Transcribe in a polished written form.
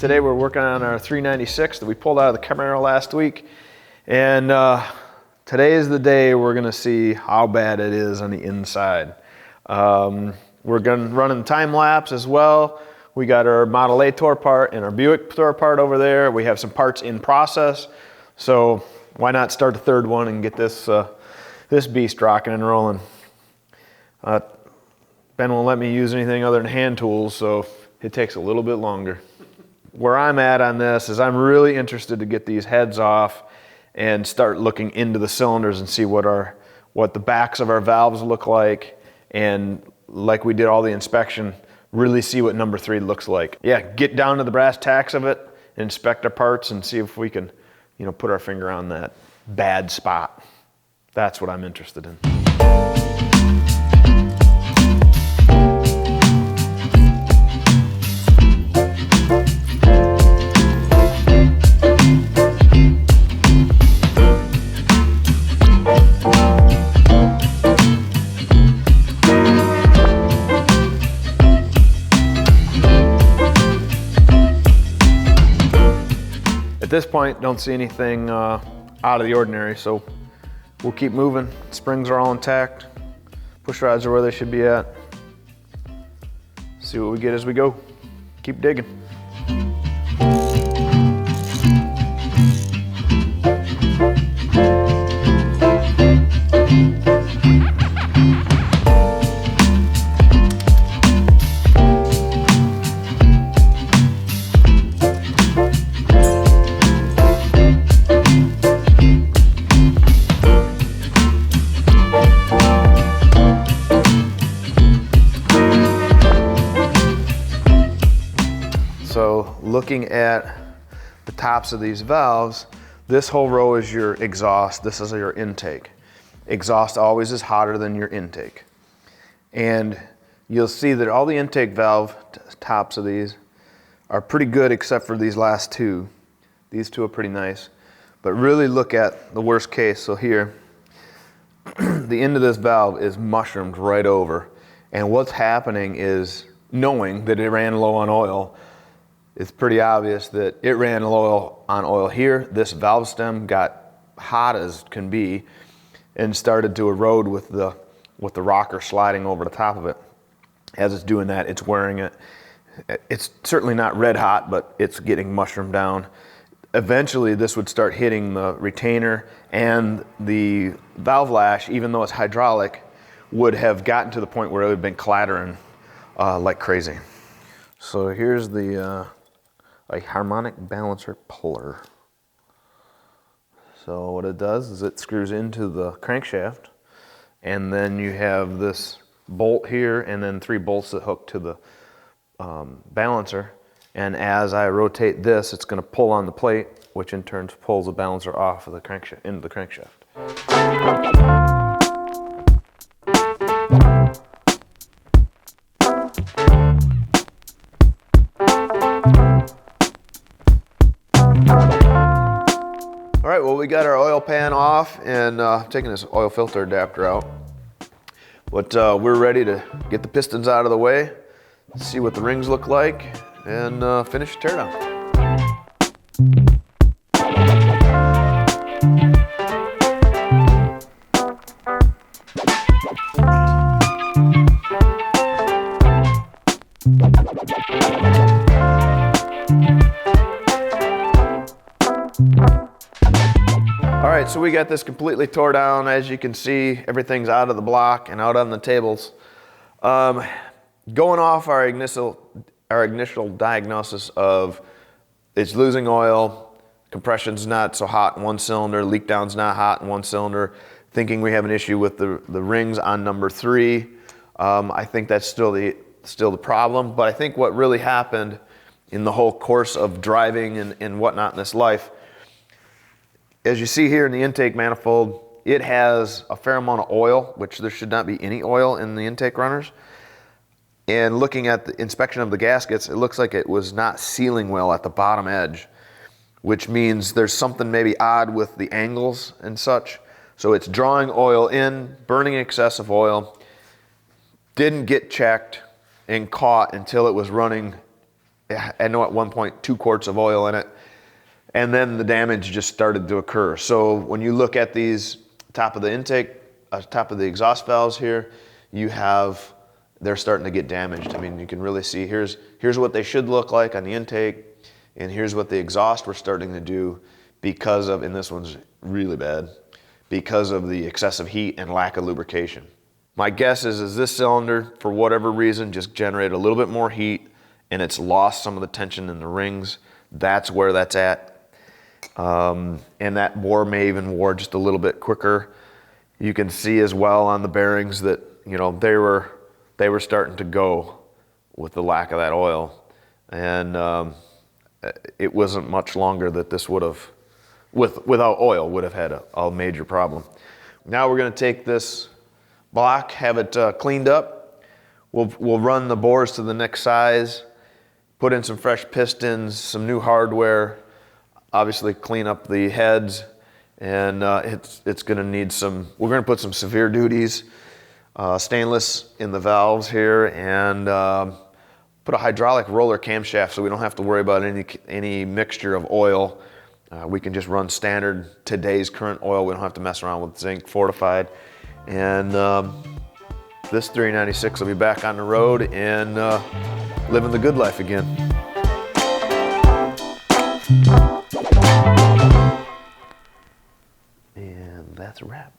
Today we're working on our 396 that we pulled out of the Camaro last week. And today is the day we're gonna see how bad it is on the inside. We're running time-lapse as well. We got our Model A tour part and our Buick tour part over there. We have some parts in process. So why not start the third one and get this, this beast rocking and rolling. Ben won't let me use anything other than hand tools, so it takes a little bit longer. Where I'm at on this is I'm really interested to get these heads off and start looking into the cylinders and see what the backs of our valves look like, and like we did all the inspection, really see what number 3 looks like. Yeah, get down to the brass tacks of it, inspect our parts, and see if we can, you know, put our finger on that bad spot. That's what I'm interested in. At this point, don't see anything out of the ordinary, so we'll keep moving. Springs are all intact. Push rods are where they should be at. See what we get as we go. Keep digging. So looking at the tops of these valves, this whole row is your exhaust, this is your intake. Exhaust always is hotter than your intake. And you'll see that all the intake valve tops of these are pretty good except for these last two. These two are pretty nice. But really look at the worst case. So here, the end of this valve is mushroomed right over. And what's happening is, knowing that it ran low on oil, it's pretty obvious that it ran low on oil here. This valve stem got hot as can be and started to erode with the rocker sliding over the top of it. As it's doing that, it's wearing it. It's certainly not red hot, but it's getting mushroomed down. Eventually, this would start hitting the retainer, and the valve lash, even though it's hydraulic, would have gotten to the point where it would have been clattering like crazy. So here's the a harmonic balancer puller. So what it does is it screws into the crankshaft, and then you have this bolt here and then 3 bolts that hook to the balancer. And as I rotate this, it's going to pull on the plate, which in turn pulls the balancer off of the crankshaft into the crankshaft. All right, well, we got our oil pan off and taking this oil filter adapter out. But we're ready to get the pistons out of the way, see what the rings look like, and finish the teardown. All right, so we got this completely tore down. As you can see, everything's out of the block and out on the tables. Going off our initial diagnosis of it's losing oil, compression's not so hot in one cylinder, leak down's not hot in one cylinder, thinking we have an issue with the rings on number 3. I think that's still the problem, but I think what really happened in the whole course of driving and whatnot in this life, as you see here in the intake manifold, it has a fair amount of oil, which there should not be any oil in the intake runners. And looking at the inspection of the gaskets, it looks like it was not sealing well at the bottom edge, which means there's something maybe odd with the angles and such. So it's drawing oil in, burning excessive oil, didn't get checked and caught until it was running I know at one point 2 quarts of oil in it, and then the damage just started to occur. So when you look at these top of the intake, top of the exhaust valves here, they're starting to get damaged. I mean, you can really see here's what they should look like on the intake, and here's what the exhaust were starting to do because of, and this one's really bad, because of the excessive heat and lack of lubrication. My guess is this cylinder, for whatever reason, just generated a little bit more heat and it's lost some of the tension in the rings. That's where that's at. And that bore may even wore just a little bit quicker. You can see as well on the bearings that, you know, they were starting to go with the lack of that oil. And it wasn't much longer that this would have, without oil, would have had a major problem. Now we're going to take this block, have it cleaned up. We'll run the bores to the next size, put in some fresh pistons, some new hardware, obviously clean up the heads, and it's going to need some, we're going to put some severe duties, stainless in the valves here, and put a hydraulic roller camshaft so we don't have to worry about any mixture of oil. We can just run standard, today's current oil. We don't have to mess around with zinc fortified. And this 396 will be back on the road and living the good life again. And that's a wrap.